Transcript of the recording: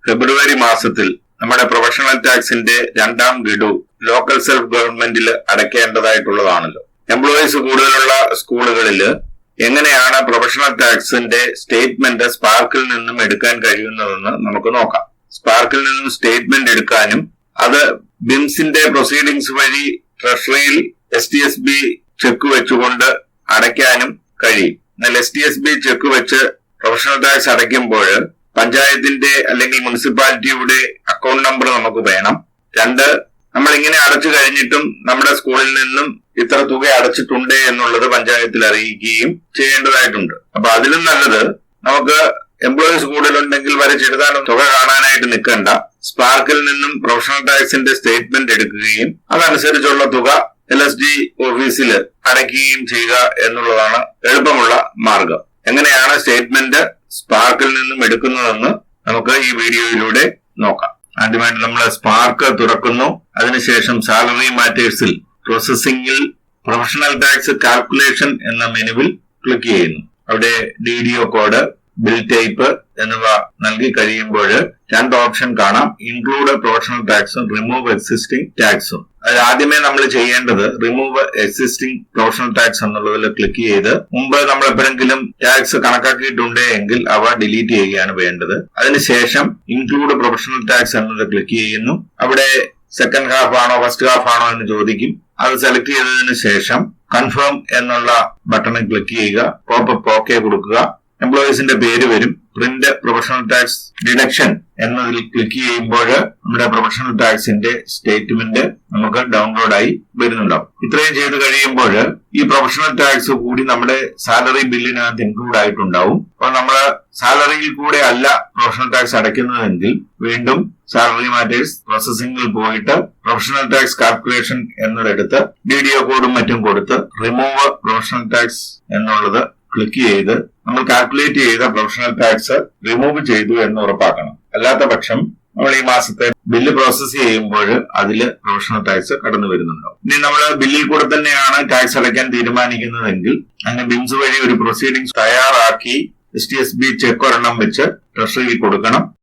ഫെബ്രുവരി മാസത്തിൽ നമ്മുടെ പ്രൊഫഷണൽ ടാക്സിന്റെ രണ്ടാം ഗഡു ലോക്കൽ സെൽഫ് ഗവൺമെന്റിൽ അടയ്ക്കേണ്ടതായിട്ടുള്ളതാണല്ലോ. എംപ്ലോയീസ് കൂടുതലുള്ള സ്കൂളുകളിൽ എങ്ങനെയാണ് പ്രൊഫഷണൽ ടാക്സിന്റെ സ്റ്റേറ്റ്മെന്റ് സ്പാർക്കിൽ നിന്നും എടുക്കാൻ കഴിയുന്നതെന്ന് നമുക്ക് നോക്കാം. സ്പാർക്കിൽ നിന്നും സ്റ്റേറ്റ്മെന്റ് എടുക്കാനും അത് ബിംസിന്റെ പ്രൊസീഡിങ്സ് വഴി ട്രഷറിയിൽ STSB ചെക്ക് വെച്ചുകൊണ്ട് അടയ്ക്കാനും കഴിയും. എന്നാൽ STSB ചെക്ക് വെച്ച് പ്രൊഫഷണൽ ടാക്സ് അടയ്ക്കുമ്പോൾ പഞ്ചായത്തിന്റെ അല്ലെങ്കിൽ മുനിസിപ്പാലിറ്റിയുടെ അക്കൗണ്ട് നമ്പർ നമുക്ക് വേണം. രണ്ട്, നമ്മൾ ഇങ്ങനെ അടച്ചു കഴിഞ്ഞിട്ടും നമ്മുടെ സ്കൂളിൽ നിന്നും ഇത്ര തുക അടച്ചിട്ടുണ്ട് എന്നുള്ളത് പഞ്ചായത്തിൽ അറിയിക്കുകയും ചെയ്യേണ്ടതായിട്ടുണ്ട്. അപ്പൊ അതിലും നല്ലത് നമുക്ക് എംപ്ലോയീസ് കൂടുതലുണ്ടെങ്കിൽ വരച്ചെടുത്താനും തുക കാണാനായിട്ട് നിൽക്കണ്ട, സ്പാർക്കിൽ നിന്നും പ്രൊഫഷണൽ ടാക്സിന്റെ സ്റ്റേറ്റ്മെന്റ് എടുക്കുകയും അതനുസരിച്ചുള്ള തുക LSD ഓഫീസിൽ അടയ്ക്കുകയും ചെയ്യുക എന്നുള്ളതാണ് എളുപ്പമുള്ള മാർഗം. എങ്ങനെയാണ് സ്റ്റേറ്റ്മെന്റ് സ്പാർക്കിൽ നിന്നും എടുക്കുന്നതെന്ന് നമുക്ക് ഈ വീഡിയോയിലൂടെ നോക്കാം. ആദ്യമായിട്ട് നമ്മൾ സ്പാർക്ക് തുറക്കുന്നു. അതിനുശേഷം സാലറി മാറ്റേഴ്സിൽ പ്രോസസിംഗിൽ പ്രൊഫഷണൽ ടാക്സ് കാൽക്കുലേഷൻ എന്ന മെനുവിൽ ക്ലിക്ക് ചെയ്യുന്നു. അവിടെ DDO കോഡ്, ബിൽ ടൈപ്പ് എന്നിവ നൽകി കഴിയുമ്പോൾ രണ്ട് ഓപ്ഷൻ കാണാം: ഇൻക്ലൂഡ് പ്രൊഫഷണൽ ടാക്സും റിമൂവ് എക്സിസ്റ്റിംഗ് ടാക്സും. അതിൽ ആദ്യമേ നമ്മൾ ചെയ്യേണ്ടത് റിമൂവ് എക്സിസ്റ്റിംഗ് പ്രൊഫഷണൽ ടാക്സ് എന്നുള്ളതിൽ ക്ലിക്ക് ചെയ്ത് മുമ്പ് നമ്മൾ എപ്പോഴെങ്കിലും ടാക്സ് കണക്കാക്കിയിട്ടുണ്ട് എങ്കിൽ അവ ഡിലീറ്റ് ചെയ്യുകയാണ് വേണ്ടത്. അതിനുശേഷം ഇൻക്ലൂഡ് പ്രൊഫഷണൽ ടാക്സ് എന്നത് ക്ലിക്ക് ചെയ്യുന്നു. അവിടെ സെക്കൻഡ് ഹാഫ് ആണോ ഫസ്റ്റ് ഹാഫ് ആണോ എന്ന് ചോദിക്കും. അത് സെലക്ട് ചെയ്തതിനു ശേഷം കൺഫേം എന്നുള്ള ബട്ടണിൽ ക്ലിക്ക് ചെയ്യുക. പോപ്പപ്പ് ഓക്കെ കൊടുക്കുക. എംപ്ലോയീസിന്റെ പേര് വരും. പ്രിന്റ് പ്രൊഫഷണൽ ടാക്സ് ഡിഡക്ഷൻ എന്നതിൽ ക്ലിക്ക് ചെയ്യുമ്പോൾ നമ്മുടെ പ്രൊഫഷണൽ ടാക്സിന്റെ സ്റ്റേറ്റ്മെന്റ് നമുക്ക് ഡൗൺലോഡ് ആയി വരുന്നുണ്ടാവും. ഇത്രയും ചെയ്ത് കഴിയുമ്പോൾ ഈ പ്രൊഫഷണൽ ടാക്സ് കൂടി നമ്മുടെ സാലറി ബില്ലിനകത്ത് ഇൻക്ലൂഡ് ആയിട്ടുണ്ടാവും. അപ്പൊ നമ്മൾ സാലറിയിൽ കൂടെ അല്ല പ്രൊഫഷണൽ ടാക്സ് അടയ്ക്കുന്നതെങ്കിൽ വീണ്ടും സാലറി മാറ്റേഴ്സ് പ്രോസസിംഗിൽ പോയിട്ട് പ്രൊഫഷണൽ ടാക്സ് കാൽക്കുലേഷൻ എന്നതെടുത്ത് DDO കോഡും മറ്റും കൊടുത്ത് റിമൂവ് പ്രൊഫഷണൽ ടാക്സ് എന്നുള്ളത് ക്ലിക്ക് ചെയ്ത് നമ്മൾ കാൽക്കുലേറ്റ് ചെയ്ത പ്രൊഫഷണൽ ടാക്സ് റിമൂവ് ചെയ്തു എന്ന് ഉറപ്പാക്കണം. അല്ലാത്ത പക്ഷം നമ്മൾ ഈ മാസത്തെ ബില്ല് പ്രോസസ് ചെയ്യുമ്പോൾ അതില് പ്രൊഫഷണൽ ടാക്സ് കടന്നു വരുന്നുണ്ടാവും. ഇനി നമ്മൾ ബില്ലിൽ കൂടെ തന്നെയാണ് ടാക്സ് അടയ്ക്കാൻ തീരുമാനിക്കുന്നതെങ്കിൽ അങ്ങനെ ബിംസ് വഴി ഒരു പ്രൊസീഡിങ്സ് തയ്യാറാക്കി STSB ചെക്ക് ഒരെണ്ണം വെച്ച് ട്രഷറിയിൽ കൊടുക്കണം.